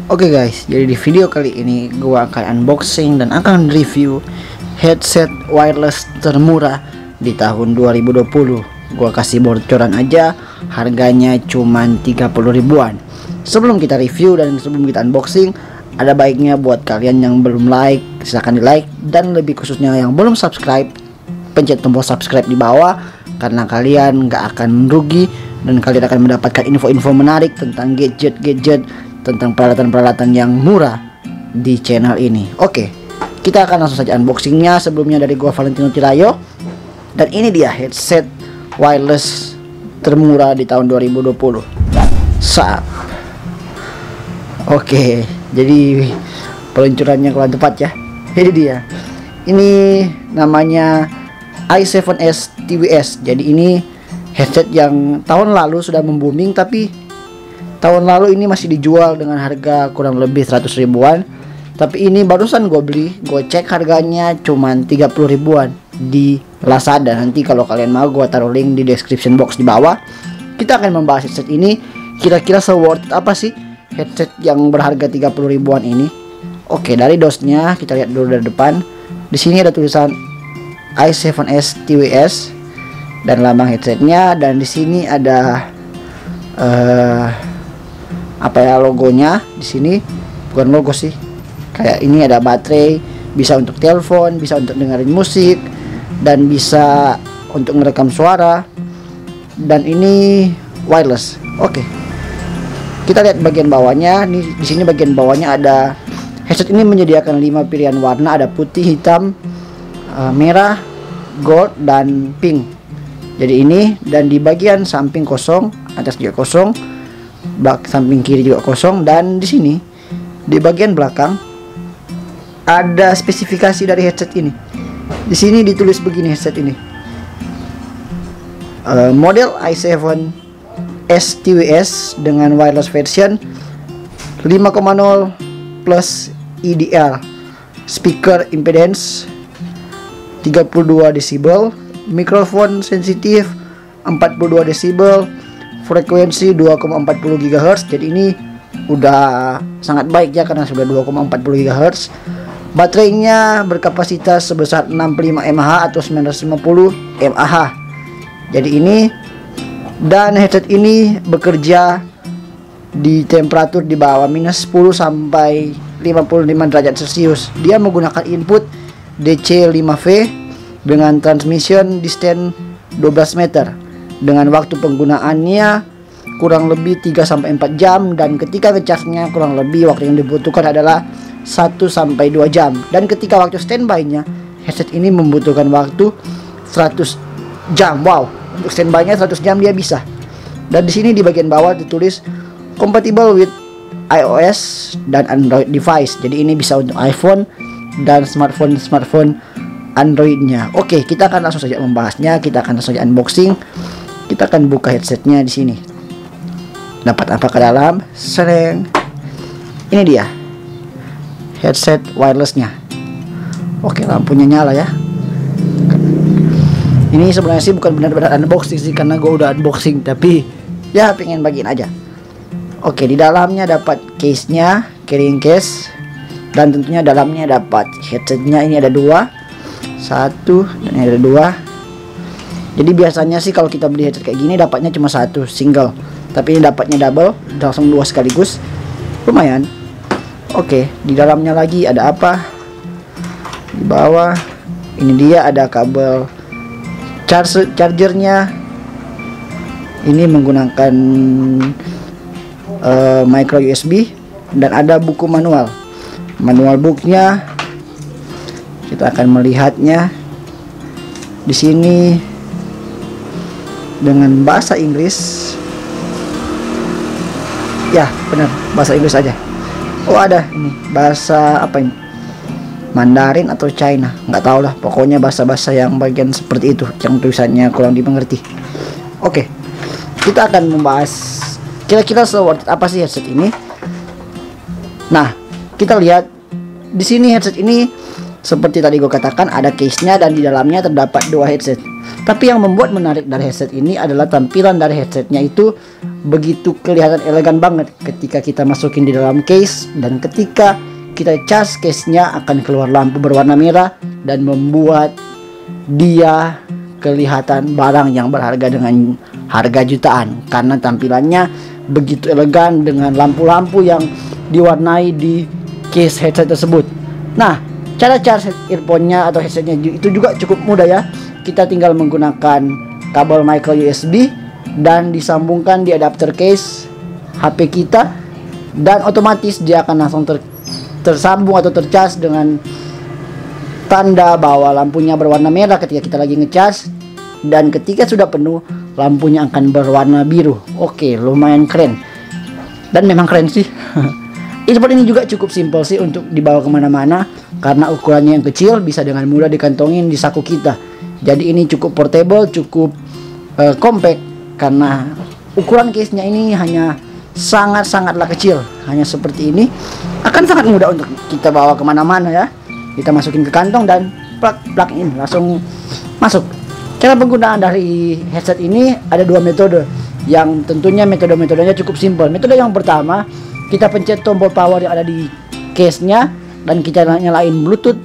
Oke guys, jadi di video kali ini gua akan unboxing dan akan review headset wireless termurah di tahun 2020. Gua kasih bocoran aja, harganya cuman 30 ribuan. Sebelum kita review dan sebelum kita unboxing, ada baiknya buat kalian yang belum like, silahkan di like, dan lebih khususnya yang belum subscribe, pencet tombol subscribe di bawah, karena kalian gak akan rugi dan kalian akan mendapatkan info-info menarik tentang gadget-gadget, tentang peralatan-peralatan yang murah di channel ini. Oke, kita akan langsung saja unboxingnya. Sebelumnya dari gua Valentino Tirayo, dan ini dia headset wireless termurah di tahun 2020. Sap. Oke, jadi peluncurannya kurang tepat ya. Ini dia. Ini namanya i7s TWS. Jadi ini headset yang tahun lalu sudah membooming, tapi tahun lalu ini masih dijual dengan harga kurang lebih 100 ribuan. Tapi ini barusan gue beli, gue cek harganya cuman 30 ribuan di Lazada. Nanti kalau kalian mau gue taruh link di description box di bawah. Kita akan membahas headset ini, kira-kira se-worth apa sih headset yang berharga 30 ribuan ini. Oke, dari dosnya kita lihat dulu dari depan. Di sini ada tulisan i7s TWS dan lambang headsetnya, dan di sini ada apa ya, logonya. Di sini bukan logo sih, kayak ini ada baterai, bisa untuk telepon, bisa untuk dengerin musik, dan bisa untuk merekam suara, dan ini wireless. Oke, kita lihat bagian bawahnya. Nih, di sini bagian bawahnya ada, headset ini menyediakan 5 pilihan warna, ada putih, hitam, merah, gold, dan pink. Jadi ini, dan di bagian samping kosong, atas juga kosong, samping kiri juga kosong, dan di sini di bagian belakang ada spesifikasi dari headset ini. Di sini ditulis begini headset ini. Model i7s TWS dengan wireless version 5,0 plus EDR, speaker impedance 32 decibel, mikrofon sensitif 42 decibel, frekuensi 2,40 GHz. Jadi ini udah sangat baik ya, karena sudah 2,40 GHz. Baterainya berkapasitas sebesar 65 mAh atau 950 mAh. Jadi ini, dan headset ini bekerja di temperatur di bawah minus 10 sampai 55 derajat Celcius. Dia menggunakan input DC5V dengan transmission distance 12 meter. Dengan waktu penggunaannya kurang lebih 3-4 jam, dan ketika ngecasnya kurang lebih waktu yang dibutuhkan adalah 1-2 jam. Dan ketika waktu standby-nya, headset ini membutuhkan waktu 100 jam. Wow, untuk standby-nya 100 jam dia bisa. Dan di sini di bagian bawah ditulis compatible with iOS dan Android device. Jadi ini bisa untuk iPhone dan smartphone Android-nya. Oke, kita akan langsung saja membahasnya. Kita akan langsung saja unboxing. Kita akan buka headsetnya di sini. Dapat apa ke dalam? Sereng. Ini dia headset wirelessnya. Oke, lampunya nyala ya. Ini sebenarnya sih bukan benar-benar unboxing sih, karena gue udah unboxing, tapi ya pengen bagiin aja. Oke, di dalamnya dapat case-nya, carrying case, dan tentunya dalamnya dapat headsetnya. Ini ada 2, 1, dan ini ada 2. Jadi biasanya sih kalau kita beli headset kayak gini dapatnya cuma 1 single, tapi ini dapatnya double, langsung 2 sekaligus. Lumayan. Oke, di dalamnya lagi ada apa? Di bawah ini dia ada kabel chargernya. Ini menggunakan micro USB, dan ada buku manual booknya. Kita akan melihatnya di sini dengan bahasa Inggris. Ya, benar, bahasa Inggris aja. Oh, ada ini bahasa apa ini? Mandarin atau China, nggak tahu lah. Pokoknya bahasa-bahasa yang bagian seperti itu, yang tulisannya kurang dimengerti. Oke, kita akan membahas kira-kira se-worth apa sih headset ini. Nah, kita lihat di sini headset ini Seperti tadi gue katakan, ada case-nya dan di dalamnya terdapat dua headset. Tapi yang membuat menarik dari headset ini adalah tampilan dari headsetnya itu begitu kelihatan elegan banget ketika kita masukin di dalam case, dan ketika kita cas case-nya akan keluar lampu berwarna merah dan membuat dia kelihatan barang yang berharga dengan harga jutaan karena tampilannya begitu elegan dengan lampu-lampu yang diwarnai di case headset tersebut. Nah, cara charge earphone-nya atau headsetnya itu juga cukup mudah ya. Kita tinggal menggunakan kabel micro USB dan disambungkan di adapter case HP kita, dan otomatis dia akan langsung tersambung atau tercas dengan tanda bahwa lampunya berwarna merah ketika kita lagi ngecas, dan ketika sudah penuh lampunya akan berwarna biru. Oke, lumayan keren, dan memang keren sih. Earphone ini juga cukup simpel sih untuk dibawa kemana-mana karena ukurannya yang kecil, bisa dengan mudah dikantongin di saku kita. Jadi ini cukup portable, cukup compact karena ukuran case-nya ini hanya sangat-sangatlah kecil, hanya seperti ini. Akan sangat mudah untuk kita bawa kemana-mana ya. Kita masukin ke kantong dan plug in, langsung masuk. Cara penggunaan dari headset ini ada dua metode, yang tentunya metodenya cukup simpel. Metode yang pertama, kita pencet tombol power yang ada di case-nya dan kita nyalain Bluetooth,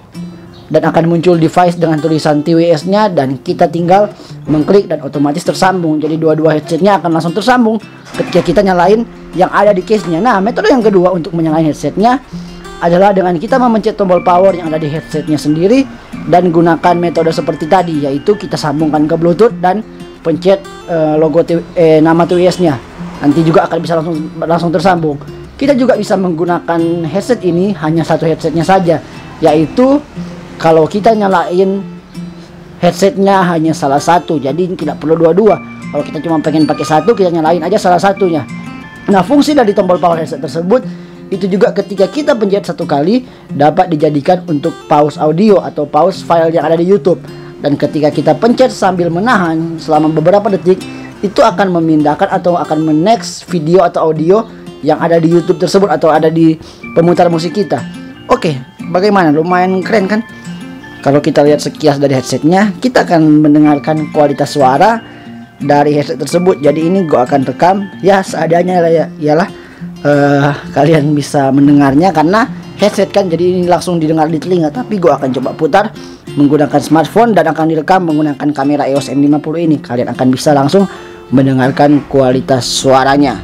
dan akan muncul device dengan tulisan TWS-nya, dan kita tinggal mengklik dan otomatis tersambung. Jadi dua-dua headsetnya akan langsung tersambung ketika kita nyalain yang ada di case-nya. Nah, metode yang kedua untuk menyalain headsetnya adalah dengan kita memencet tombol power yang ada di headsetnya sendiri dan gunakan metode seperti tadi, yaitu kita sambungkan ke Bluetooth dan pencet logo nama TWS-nya. Nanti juga akan bisa langsung tersambung. Kita juga bisa menggunakan headset ini hanya satu headsetnya saja, yaitu kalau kita nyalain headsetnya hanya salah satu, jadi tidak perlu dua-dua. Kalau kita cuma pengen pakai satu, kita nyalain aja salah satunya. Nah, fungsi dari tombol power headset tersebut itu juga ketika kita pencet satu kali dapat dijadikan untuk pause audio atau pause file yang ada di YouTube, dan ketika kita pencet sambil menahan selama beberapa detik, itu akan memindahkan atau akan menext video atau audio yang ada di YouTube tersebut atau ada di pemutar musik kita. Oke, bagaimana? Lumayan keren kan? Kalau kita lihat sekilas dari headsetnya, kita akan mendengarkan kualitas suara dari headset tersebut. Jadi ini gue akan rekam ya seadanya lah ya, iyalah kalian bisa mendengarnya karena headset kan, jadi ini langsung didengar di telinga. Tapi gue akan coba putar menggunakan smartphone dan akan direkam menggunakan kamera EOS M50 ini. Kalian akan bisa langsung mendengarkan kualitas suaranya.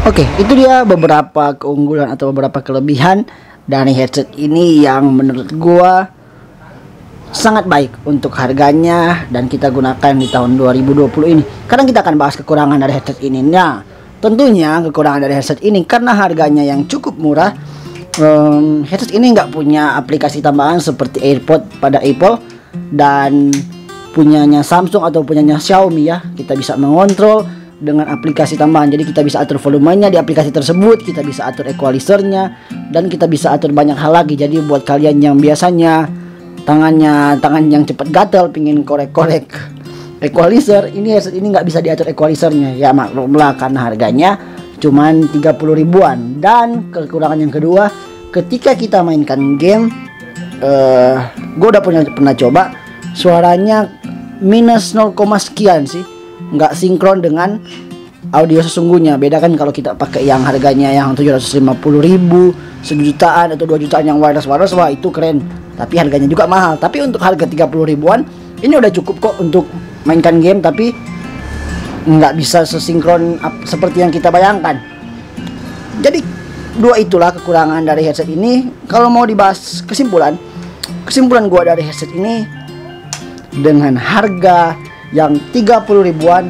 Oke, itu dia beberapa keunggulan atau beberapa kelebihan dari headset ini yang menurut gua sangat baik untuk harganya dan kita gunakan di tahun 2020 ini. Sekarang kita akan bahas kekurangan dari headset ini. Nah, tentunya kekurangan dari headset ini karena harganya yang cukup murah. Headset ini nggak punya aplikasi tambahan seperti AirPod pada Apple dan punyanya Samsung atau punyanya Xiaomi ya. Kita bisa mengontrol dengan aplikasi tambahan, jadi kita bisa atur volumenya di aplikasi tersebut, kita bisa atur equalizernya, dan kita bisa atur banyak hal lagi. Jadi buat kalian yang biasanya tangan yang cepat gatel pingin korek-korek equalizer, ini headset ini nggak bisa diatur equalizernya ya, maklumlah karena harganya cuman 30 ribuan. Dan kekurangan yang kedua, ketika kita mainkan game, gue udah pernah coba, suaranya minus 0, sekian sih, nggak sinkron dengan audio sesungguhnya. Beda kan kalau kita pakai yang harganya yang 750 ribu, 1 jutaan atau 2 jutaan yang wireless, wah itu keren, tapi harganya juga mahal. Tapi untuk harga 30 ribuan ini udah cukup kok untuk mainkan game, tapi nggak bisa sesinkron seperti yang kita bayangkan. Jadi dua itulah kekurangan dari headset ini. Kalau mau dibahas kesimpulan gua dari headset ini, dengan harga yang 30 ribuan,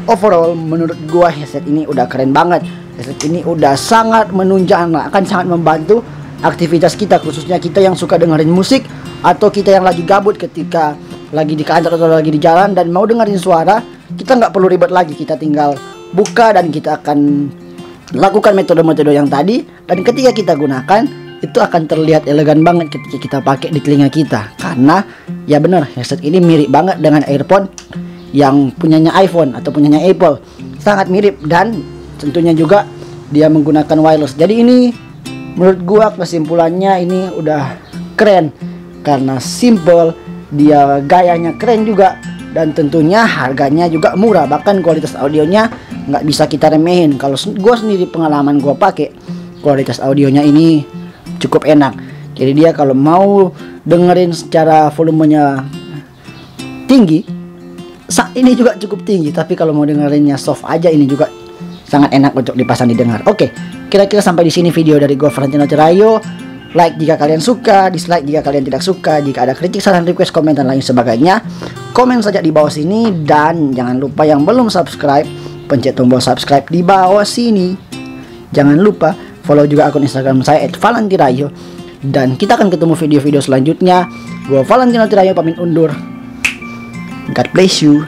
overall menurut gua headset ini udah keren banget. Headset ini udah sangat menunjang, akan sangat membantu aktivitas kita, khususnya kita yang suka dengerin musik atau kita yang lagi gabut ketika lagi di kantor atau lagi di jalan dan mau dengerin suara. Kita nggak perlu ribet lagi, kita tinggal buka dan kita akan lakukan metode-metode yang tadi, dan ketika kita gunakan itu akan terlihat elegan banget ketika kita pakai di telinga kita. Karena ya bener, headset ini mirip banget dengan earphone yang punyanya iPhone atau punyanya Apple. Sangat mirip, dan tentunya juga dia menggunakan wireless. Jadi ini menurut gua kesimpulannya ini udah keren karena simple, dia gayanya keren juga, dan tentunya harganya juga murah. Bahkan kualitas audionya nggak bisa kita remehin. Kalau gua sendiri, pengalaman gua pakai, kualitas audionya ini cukup enak. Jadi dia kalau mau dengerin secara volumenya tinggi, ini juga cukup tinggi. Tapi kalau mau dengerinnya soft aja, ini juga sangat enak untuk dipasang didengar. Oke, kira-kira sampai di sini video dari gue, Valentino Tirayo. Like jika kalian suka, dislike jika kalian tidak suka. Jika ada kritik, saran, request, komen, dan lain sebagainya, komen saja di bawah sini. Dan jangan lupa yang belum subscribe, pencet tombol subscribe di bawah sini. Jangan lupa follow juga akun Instagram saya @valentirayo. Dan kita akan ketemu video-video selanjutnya. Gue Valentino Tirayo pamit undur. God bless you.